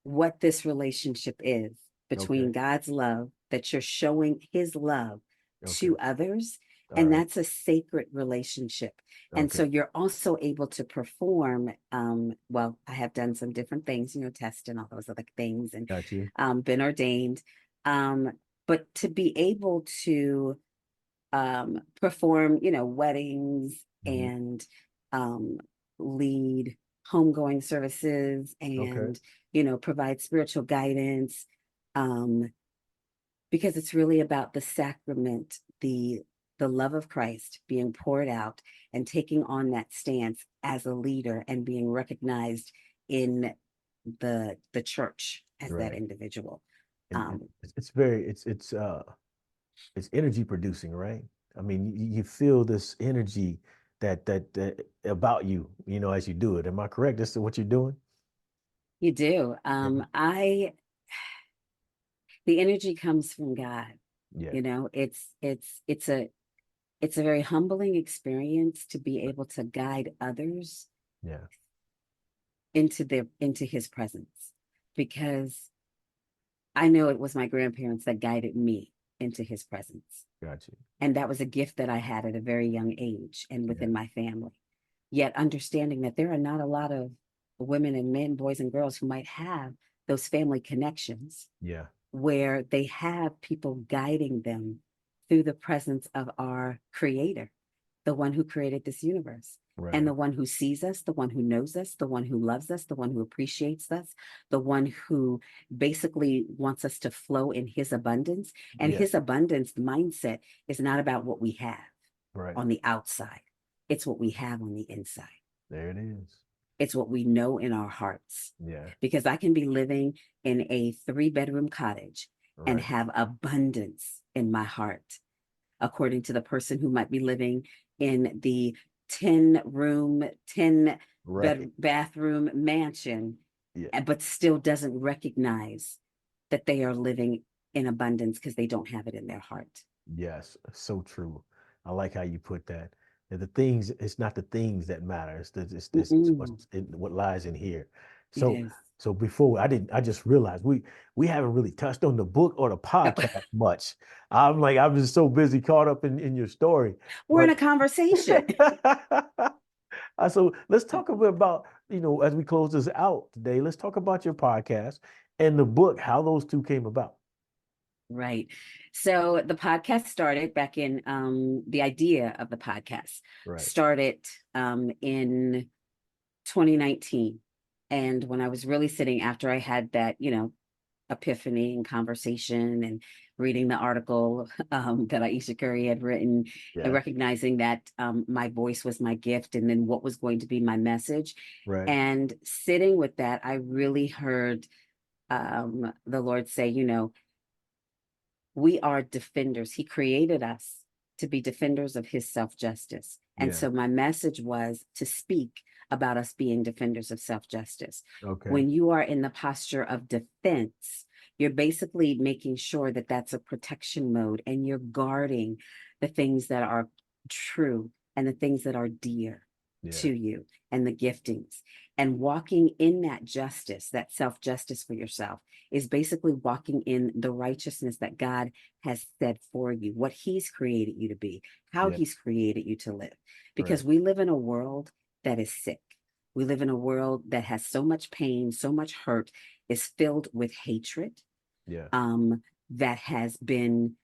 what this relationship is Okay. between God's love, that you're showing his love Okay. to others. All And right. that's a sacred relationship. And Okay. so you're also able to perform, well, I have done some different things, test and all those other things and Got you. been ordained. Um, but to be able to perform, weddings Hmm. and um, lead homegoing services Okay. and, provide spiritual guidance um, because it's really about the sacrament, the love of Christ being poured out and taking on that stance as a leader and being recognized in the church as that Right. individual. And Um, it's energy producing, right? I mean, you feel this energy that about you, as you do it. Am I correct? This is what you're doing? you do. Yeah. The energy comes from God. Yeah. It's a very humbling experience to be able to guide others Yeah. into his presence because I know it was my grandparents that guided me into his presence. Got you. And that was a gift that I had at a very young age and Yeah. within my family. Yet understanding that there are not a lot of women and men, boys and girls who might have those family connections Yeah. where they have people guiding them through the presence of our creator, the one who created this universe, and Right. the one who sees us, the one who knows us, the one who loves us, the one who appreciates us, the one who basically wants us to flow in his abundance. And Yeah. his abundance mindset is not about what we have Right. on the outside, it's what we have on the inside. There it is. It's what we know in our hearts. Yeah. Because I can be living in a 3-bedroom cottage and Right. have abundance in my heart, according to the person who might be living in the 10 room, 10 Right. bathroom mansion, Yeah. but still doesn't recognize that they are living in abundance because they don't have it in their heart. Yes. So true. I like how you put that. And the things, it's not the things that matter. It's Mm-mm. what lies in here. It So, is. so before I just realized we haven't really touched on the book or the podcast much. I'm just so busy caught up in your story. We're in But a conversation. so let's talk a bit about, as we close this out today, let's talk about your podcast and the book, how those two came about. Right. So the podcast started back in the idea of the podcast Right. started in 2019. And when I was really sitting after I had that, epiphany and conversation and reading the article that Aisha Curry had written and Yeah. recognizing that my voice was my gift and then what was going to be my message. Right. And sitting with that, I really heard the Lord say, we are defenders. He created us to be defenders of his self-justice. And Yeah. so my message was to speak about us being defenders of self-justice. Okay. When you are in the posture of defense, you're basically making sure that that's a protection mode and you're guarding the things that are true and the things that are dear to you and the giftings. And walking in that justice, that self-justice for yourself, is basically walking in the righteousness that God has said for you, what he's created you to be, how he's created you to live. Because we live in a world that is sick. We live in a world that has so much pain, so much hurt, is filled with hatred, Yeah. that has been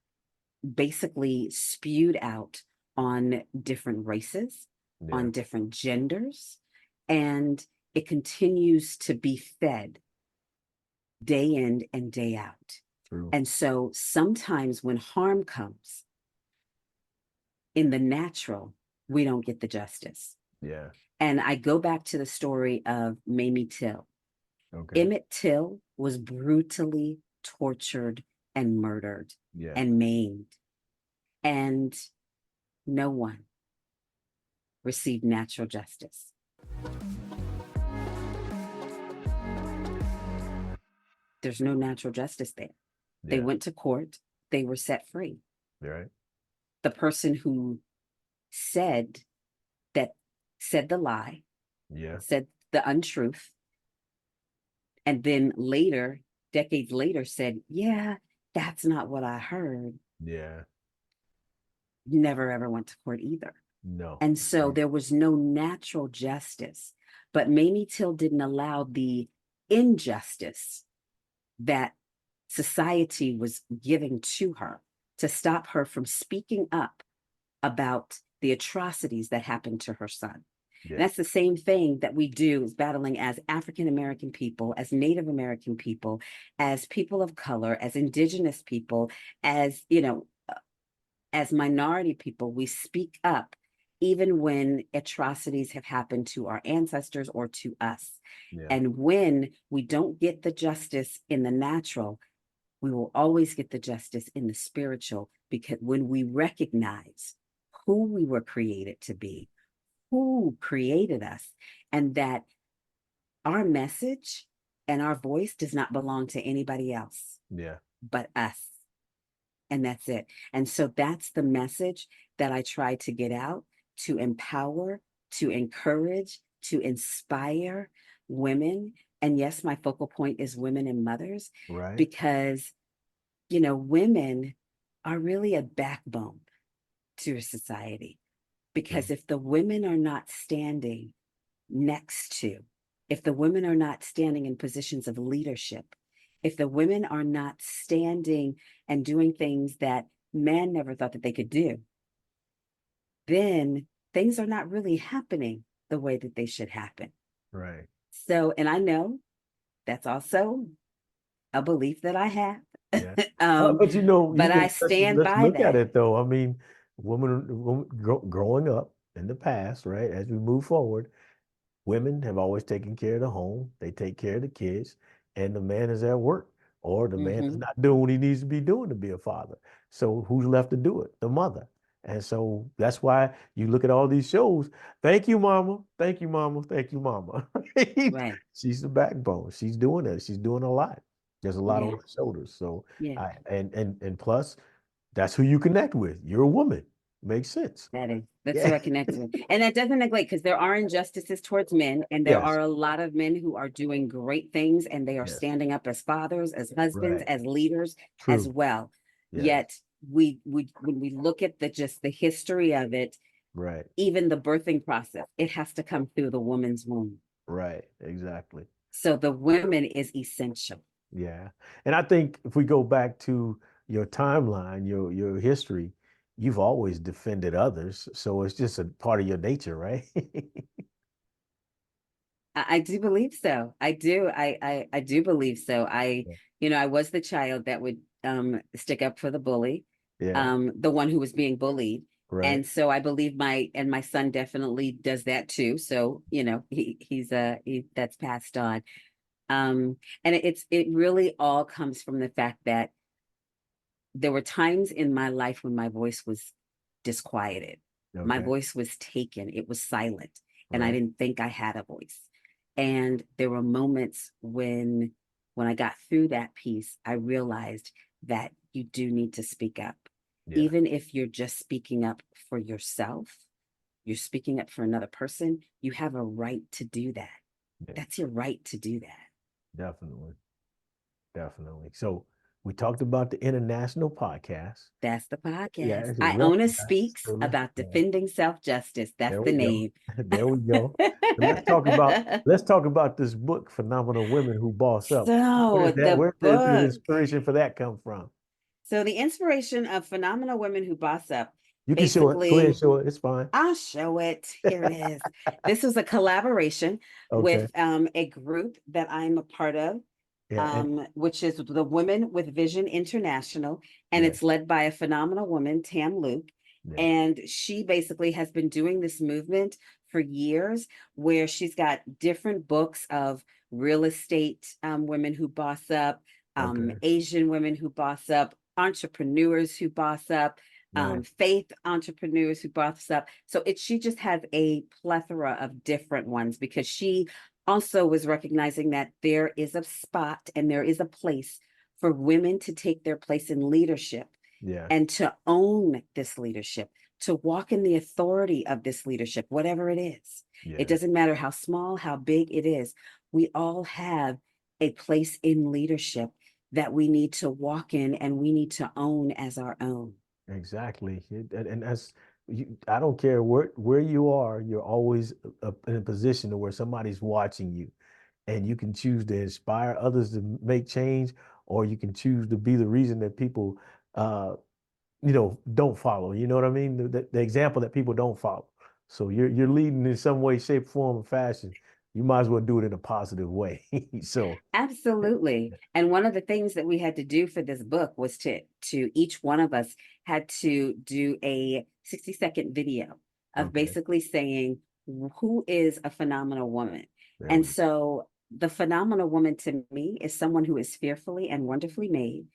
basically spewed out on different races, on different genders, and it continues to be fed day in and day out. True. And so sometimes when harm comes in the natural, we don't get the justice. Yeah. And I go back to the story of Mamie Till. Okay. Emmett Till was brutally tortured and murdered and maimed. And no one received natural justice. There's no natural justice there. They went to court, they were set free. Right. The person who said the lie, said the untruth, and then later, decades later, said, yeah, that's not what I heard, never ever went to court either. No. And so there was no natural justice. But Mamie Till didn't allow the injustice that society was giving to her to stop her from speaking up about the atrocities that happened to her son. And that's the same thing that we do is battling as African American people, as Native American people, as people of color, as indigenous people, as, as minority people. We speak up even when atrocities have happened to our ancestors or to us. And when we don't get the justice in the natural, we will always get the justice in the spiritual, because when we recognize who we were created to be, who created us, and that our message and our voice does not belong to anybody else but us. And that's it. And so that's the message that I try to get out, to empower, to encourage, to inspire women. And yes, my focal point is women and mothers, because, women are really a backbone to a society. Because if the women are not standing next to, if the women are not standing in positions of leadership, if the women are not standing and doing things that men never thought that they could do, then things are not really happening the way that they should happen. Right. So, and I know that's also a belief that I have. Yeah. But but I stand let's by look at that. it though. I mean, women growing up in the past, right? As we move forward, women have always taken care of the home. They take care of the kids, and the man is at work, or the man is not doing what he needs to be doing to be a father. So who's left to do it? The mother. And so that's why you look at all these shows. Thank you, mama. Thank you, mama. Thank you, mama. Right. She's the backbone. She's doing it. She's doing a lot. There's a lot on Yeah. her shoulders. So Yeah. and plus, that's who you connect with. You're a woman. Makes sense. That's Yeah. who I connect with. And that doesn't neglect, because there are injustices towards men, and there Yes. are a lot of men who are doing great things, and they are Yes. standing up as fathers, as husbands, Right. as leaders as True. well. Yes. Yet we when we look at just the history of it, Right. even the birthing process, it has to come through the woman's womb. Right. Exactly. So the women is essential. Yeah. And I think if we go back to your timeline, your history, you've always defended others. So it's just a part of your nature, right? I do believe so. I do. I do believe so. I was the child that would stick up for the bully, Yeah. the one who was being bullied. Right. And so I believe my son definitely does that too. So, he's that's passed on. And it really all comes from the fact that there were times in my life when my voice was disquieted. My Okay. voice was taken. It was silent. And I Right. didn't think I had a voice. And there were moments when I got through that piece, I realized that you do need to speak up. Yeah. Even if you're just speaking up for yourself, you're speaking up for another person, you have a right to do that. Yeah. That's your right to do that. Definitely. Definitely. So we talked about the international podcast. That's the Yeah, podcast. it's a Iona recognized. speaks So about yeah, defending self-justice. That's there the we go. name. There we go. So let's talk about this book, Phenomenal Women Who Boss Up. Where So did that the where did the book. inspiration for that come from? So the inspiration of Phenomenal Women Who Boss Up, You can show it. Go ahead and basically, show it. It's fine. I'll show it. Here it is. This was a collaboration Okay. with a group that I'm a part of, Yeah. which is the Women with Vision International, and Yeah. it's led by a phenomenal woman, Tam Luke. Yeah. And she basically has been doing this movement for years, where she's got different books of real estate women who boss up, Okay. Asian women who boss up, entrepreneurs who boss up, Right. faith entrepreneurs who boss up. So she just has a plethora of different ones, because she also was recognizing that there is a spot and there is a place for women to take their place in leadership, Yeah. and to own this leadership, to walk in the authority of this leadership, whatever it is. Yeah. It doesn't matter how small, how big it is. We all have a place in leadership that we need to walk in, and we need to own as our own. Exactly. And that's I don't care where you are, you're always in a position where somebody's watching you, and you can choose to inspire others to make change, or you can choose to be the reason that people don't follow. You know what I mean? The example that people don't follow. So you're leading in some way, shape, form, or fashion. You might as well do it in a positive way. So Absolutely. And one of the things that we had to do for this book was to each one of us had to do a 60-second video of okay. basically saying, who is a phenomenal woman? There And we go. so the phenomenal woman to me is someone who is fearfully and wonderfully made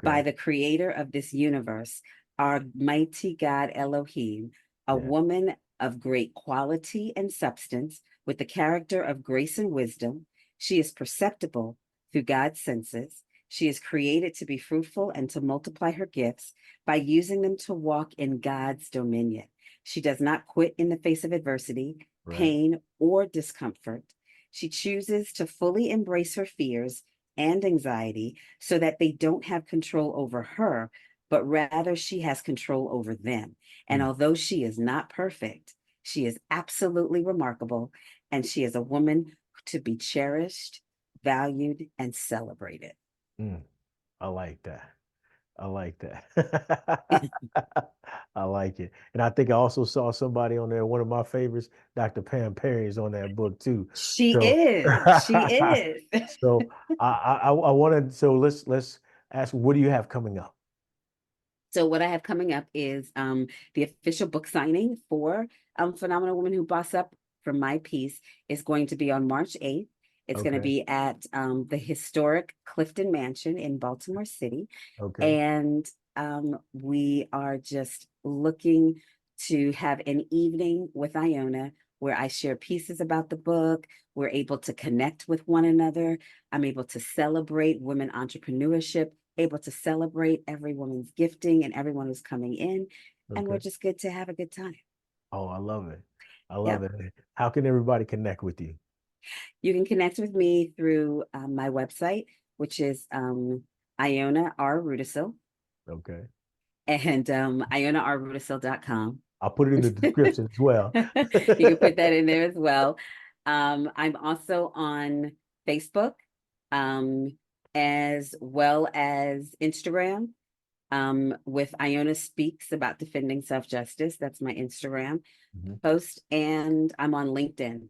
by Okay. the creator of this universe, our mighty God Elohim, a Yeah. woman of great quality and substance, with the character of grace and wisdom. She is perceptible through God's senses. She is created to be fruitful and to multiply her gifts by using them to walk in God's dominion. She does not quit in the face of adversity, Right. pain, or discomfort. She chooses to fully embrace her fears and anxiety so that they don't have control over her, but rather she has control over them. And although she is not perfect, she is absolutely remarkable, and she is a woman to be cherished, valued, and celebrated. I like that. I like that. I like it. And I think I also saw somebody on there, one of my favorites, Dr. Pam Perry is on that book too. She So is. She is. so I wanted, so let's ask, what do you have coming up? So what I have coming up is the official book signing for Phenomenal Women Who Boss Up, for my piece, is going to be on March 8th. It's going to Okay. be at the historic Clifton Mansion in Baltimore City. Okay. And we are just looking to have an evening with Iona where I share pieces about the book. We're able to connect with one another. I'm able to celebrate women entrepreneurship, able to celebrate every woman's gifting and everyone who's coming in. And we're Okay. just good to have a good time. Oh, I love it. I love Yep. it. How can everybody connect with you? You can connect with me through my website, which is Iona R Rudisill, Okay. and IonaRRudisill.com. I'll put it in the description as well. You can put that in there as well. I'm also on Facebook, as well as Instagram, with Iona Speaks About Defending Self-Justice. That's my Instagram post. And I'm on LinkedIn,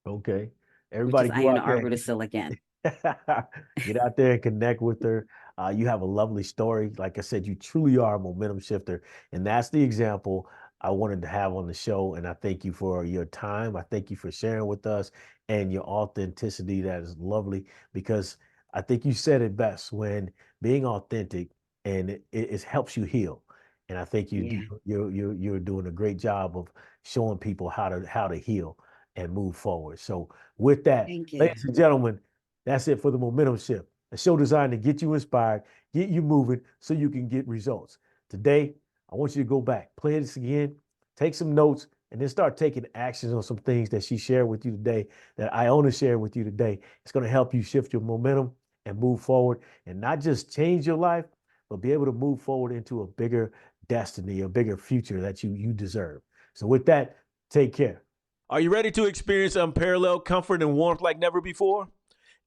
Okay. which is Everybody go Iona out R there. Rudisill again. Get out there and connect with her. You have a lovely story. Like I said, you truly are a momentum shifter. And that's the example I wanted to have on the show. And I thank you for your time. I thank you for sharing with us and your authenticity. That is lovely, because I think you said it best, when being authentic, and it helps you heal. And I think Yeah. you're doing a great job of showing people how to heal and move forward. So with that, Thank you. ladies and gentlemen, that's it for the Momentum Shift, a show designed to get you inspired, get you moving so you can get results. Today, I want you to go back, play this again, take some notes, and then start taking actions on some things that she shared with you today, that Iona shared with you today. It's going to help you shift your momentum and move forward, and not just change your life, but be able to move forward into a bigger destiny, a bigger future that you deserve. So with that, take care. Are you ready to experience unparalleled comfort and warmth like never before?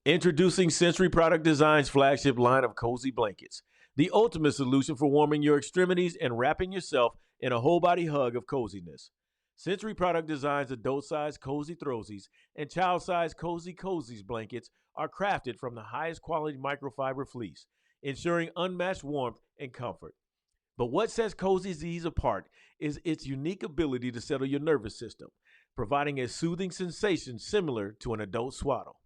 Introducing Sensory Product Design's flagship line of cozy blankets, the ultimate solution for warming your extremities and wrapping yourself in a whole body hug of coziness. Sensory Product Design's adult-sized cozy throzies and child-sized cozy cozies blankets are crafted from the highest quality microfiber fleece, ensuring unmatched warmth and comfort. But what sets Cozy Z's apart is its unique ability to settle your nervous system, providing a soothing sensation similar to an adult swaddle.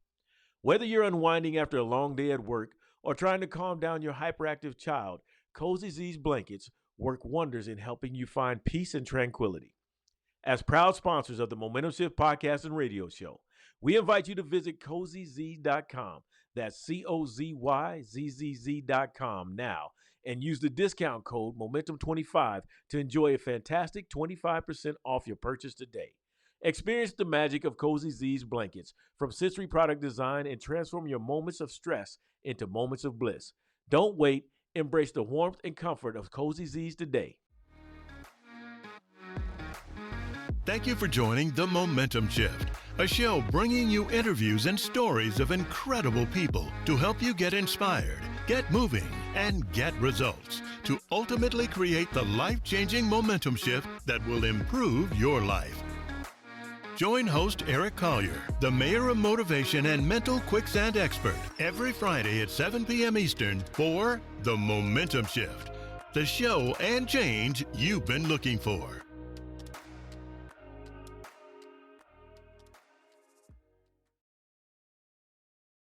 Whether you're unwinding after a long day at work or trying to calm down your hyperactive child, Cozy Z's blankets work wonders in helping you find peace and tranquility. As proud sponsors of the Momentum Shift podcast and radio show, we invite you to visit CozyZ.com. That's CozyZZ.com now, and use the discount code Momentum25 to enjoy a fantastic 25% off your purchase today. Experience the magic of Cozy Z's blankets from Sensory Product Design and transform your moments of stress into moments of bliss. Don't wait. Embrace the warmth and comfort of Cozy Z's today. Thank you for joining The Momentum Shift, a show bringing you interviews and stories of incredible people to help you get inspired, get moving, and get results to ultimately create the life-changing momentum shift that will improve your life. Join host Eric Collier, the mayor of motivation and mental quicksand expert, every Friday at 7 p.m. Eastern for The Momentum Shift, the show and change you've been looking for.